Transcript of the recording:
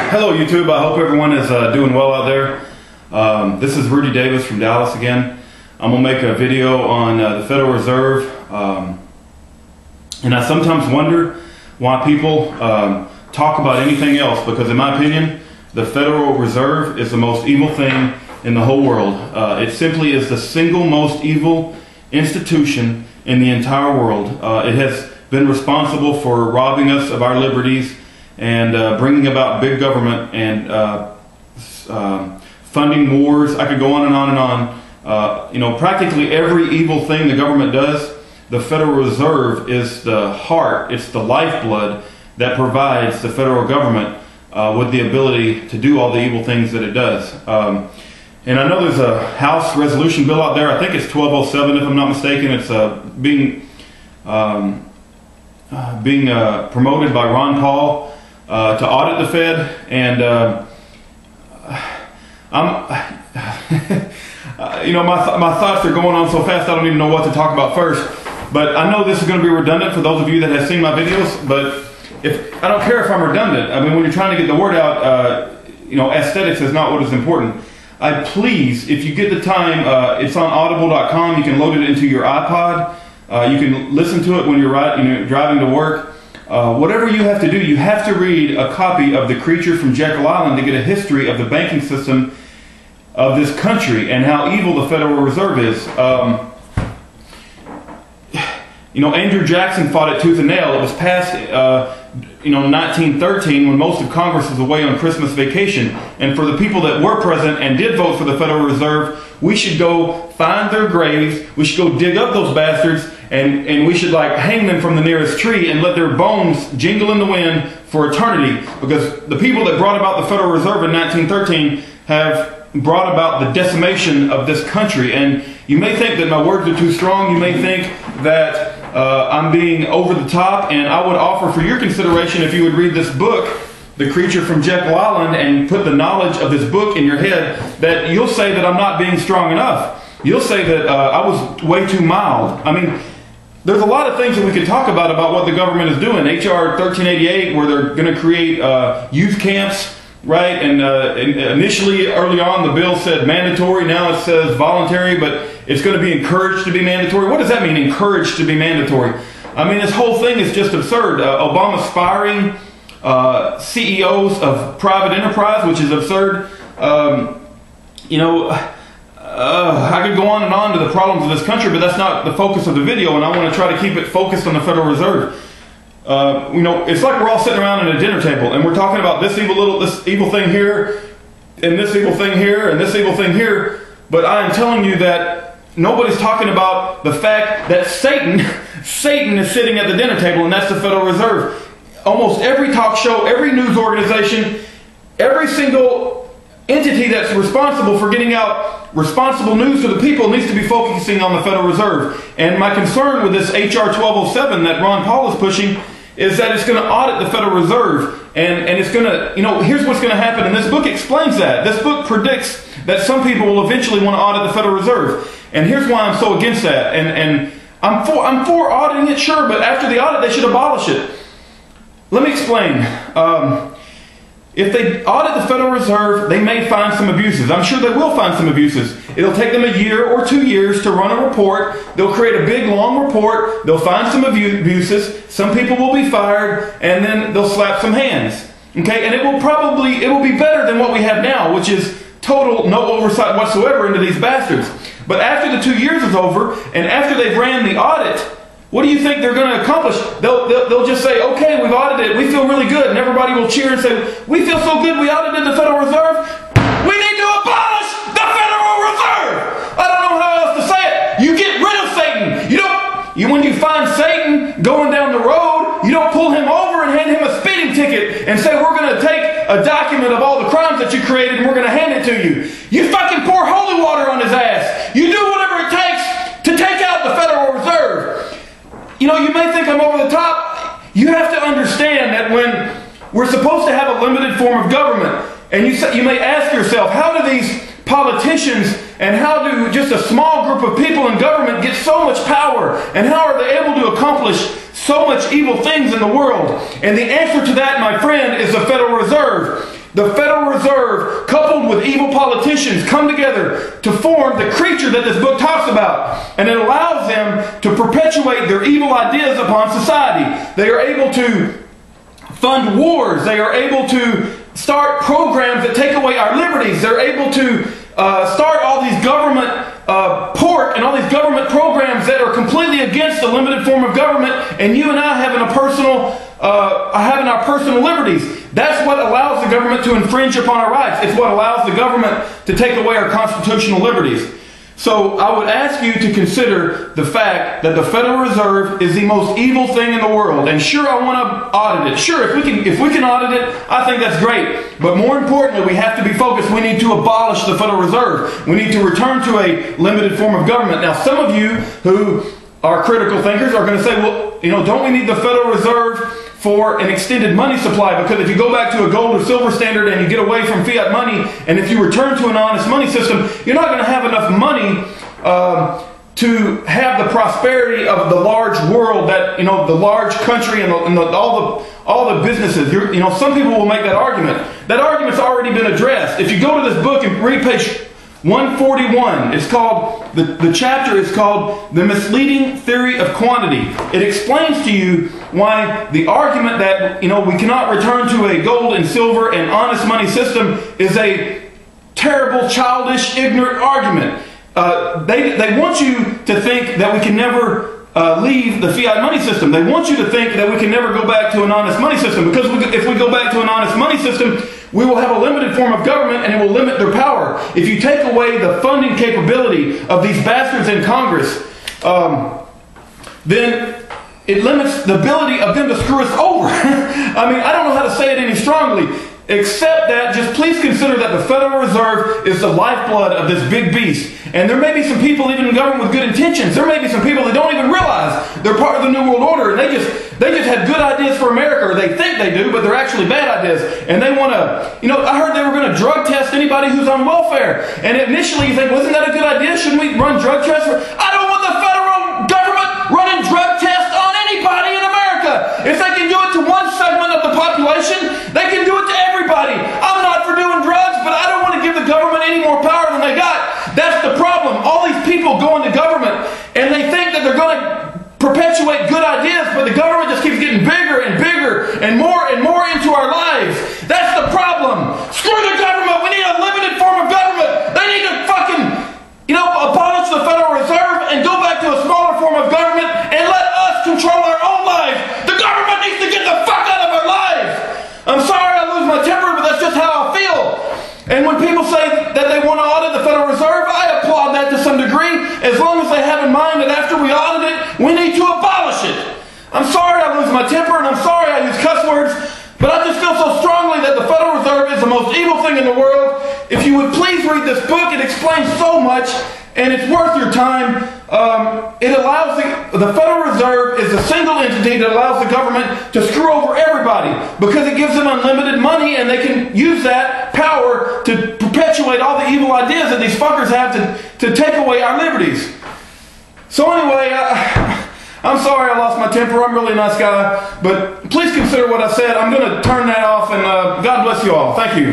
Hello YouTube, I hope everyone is doing well out there. This is Rudy Davis from Dallas again. I'm going to make a video on the Federal Reserve. And I sometimes wonder why people talk about anything else, because in my opinion, the Federal Reserve is the most evil thing in the whole world. It simply is the single most evil institution in the entire world. It has been responsible for robbing us of our liberties and bringing about big government and funding wars. I could go on and on and on. You know, practically every evil thing the government does, the Federal Reserve is the heart, it's the lifeblood that provides the federal government with the ability to do all the evil things that it does. And I know there's a House resolution bill out there, I think it's 1207 if I'm not mistaken. It's being promoted by Ron Paul to audit the Fed, and you know, my thoughts are going on so fast I don't even know what to talk about first. But I know this is going to be redundant for those of you that have seen my videos, but I don't care if I'm redundant. I mean, when you're trying to get the word out, you know, aesthetics is not what is important. Please, if you get the time, it's on audible.com. You can load it into your iPod. You can listen to it when you're driving to work. Whatever you have to do, you have to read a copy of The Creature from Jekyll Island to get a history of the banking system of this country and how evil the Federal Reserve is. You know, Andrew Jackson fought it tooth and nail. It was passed, you know, in 1913 when most of Congress was away on Christmas vacation. And for the people that were present and did vote for the Federal Reserve, we should go find their graves. We should go dig up those bastards, and we should like hang them from the nearest tree and let their bones jingle in the wind for eternity. Because the people that brought about the Federal Reserve in 1913 have brought about the decimation of this country. And you may think that my words are too strong. You may think that I'm being over the top, and I would offer for your consideration if you would read this book, The Creature from Jekyll Island, and put the knowledge of this book in your head, that you'll say that I'm not being strong enough. You'll say that I was way too mild. I mean, there's a lot of things that we could talk about what the government is doing. HR 1388, where they're going to create youth camps, right? And initially, early on, the bill said mandatory. Now it says voluntary, but it's going to be encouraged to be mandatory. What does that mean, encouraged to be mandatory? I mean, this whole thing is just absurd. Obama's firing CEOs of private enterprise, which is absurd. You know, I could go on and on to the problems of this country, but that's not the focus of the video, and I want to try to keep it focused on the Federal Reserve. You know, it's like we're all sitting around at a dinner table, and we're talking about this evil thing here, and this evil thing here, and this evil thing here, but I am telling you that nobody's talking about the fact that Satan is sitting at the dinner table, and that's the Federal Reserve. Almost every talk show, every news organization, every single entity that's responsible for getting out responsible news to the people needs to be focusing on the Federal Reserve. And my concern with this HR 1207 that Ron Paul is pushing is that it's going to audit the Federal Reserve. And it's going to, you know, here's what's going to happen. And this book explains that. This book predicts that some people will eventually want to audit the Federal Reserve. And here's why I'm so against that. And I'm for auditing it, sure, but after the audit, they should abolish it. Let me explain. If they audit the Federal Reserve, they may find some abuses. I'm sure they will find some abuses. It'll take them a year or 2 years to run a report. They'll create a big, long report. They'll find some abuses. Some people will be fired, and then they'll slap some hands. Okay, and it will be better than what we have now, which is total no oversight whatsoever into these bastards. But after the 2 years is over, and after they've ran the audit, what do you think they're going to accomplish? They'll just say, okay, we've audited it. We feel really good. And everybody will cheer and say, we feel so good we audited the Federal Reserve. We need to abolish the Federal Reserve. I don't know how else to say it. You get rid of Satan. When you find Satan going down the road, you don't pull him over and hand him a speeding ticket and say, we're going to take a document of all the crimes that you created and we're going to hand it to you. You fucking pour holy water on his ass. You do whatever it takes to take out the Federal Reserve. You know, you may think I'm over the top. You have to understand that when we're supposed to have a limited form of government, and you may ask yourself, how do these politicians and how do just a small group of people in government get so much power, and how are they able to accomplish so much evil things in the world? And the answer to that, my friend, is the Federal Reserve. The Federal Reserve, coupled with evil politicians, come together to form the creature that this book talks about. And it allows them to perpetuate their evil ideas upon society. They are able to fund wars. They are able to start programs that take away our liberties. They're able to start all these government pork and all these government programs that are completely against the limited form of government, and you and I having our personal liberties. That's what allows the government to infringe upon our rights. It's what allows the government to take away our constitutional liberties. So I would ask you to consider the fact that the Federal Reserve is the most evil thing in the world. And sure, I want to audit it. Sure, if we can audit it, I think that's great. But more importantly, we have to be focused. We need to abolish the Federal Reserve. We need to return to a limited form of government. Now, some of you who are critical thinkers are going to say, well, don't we need the Federal Reserve for an extended money supply? Because if you go back to a gold or silver standard and you get away from fiat money, and if you return to an honest money system, you're not going to have enough money to have the prosperity of the large world, that the large country and all the businesses. Some people will make that argument. That argument's already been addressed. If you go to this book and read page 141, it's called, the chapter is called The Misleading Theory of Quantity. It explains to you why the argument that, we cannot return to a gold and silver and honest money system is a terrible, childish, ignorant argument. They want you to think that we can never leave the fiat money system. They want you to think that we can never go back to an honest money system, because if we go back to an honest money system, we will have a limited form of government and it will limit their power. If you take away the funding capability of these bastards in Congress, then it limits the ability of them to screw us over. I don't know how to say it any strongly, except that just please consider that the Federal Reserve is the lifeblood of this big beast. And there may be some people even in government with good intentions. There may be some people that don't even realize they're part of the New World Order, and they just had good ideas for America, or they think they do, but they're actually bad ideas. And they want to, I heard they were going to drug test anybody who's on welfare. And initially you think, wasn't that a good idea? Shouldn't we run drug tests? I don't want the federal government running drug tests on anybody in America. If they can do it to one segment of the population, they can do it to everybody. I'm not for doing drugs, but I don't want to give the government any more power than they got. That's the problem. All these people go into government and they think that they're going to perpetuate good ideas, but the government just keeps getting bigger and bigger and more into our lives. That's the problem. Screw the government. We need a limited form of government. They need to fucking, abolish the Federal Reserve and go back to a smaller form of government and let us control our own lives. The government needs to get the fuck out of our lives. I'm sorry I lose my temper, but that's just how I feel. And when people say that they want to audit the Federal Reserve, I applaud that to some degree, as long as they have in mind that after we audit it, we need to abolish it. I'm sorry I lose my temper, and I'm sorry I use cuss words, but I just feel so strongly that the Federal Reserve is the most evil thing in the world. If you would please read this book, it explains so much, and it's worth your time. It allows the Federal Reserve is a single entity that allows the government to screw over everybody, because it gives them unlimited money, and they can use that power to perpetuate all the evil ideas that these fuckers have to take away our liberties. So anyway, I'm sorry I lost my temper. I'm really a nice guy, but please consider what I said. I'm going to turn that off, and God bless you all. Thank you.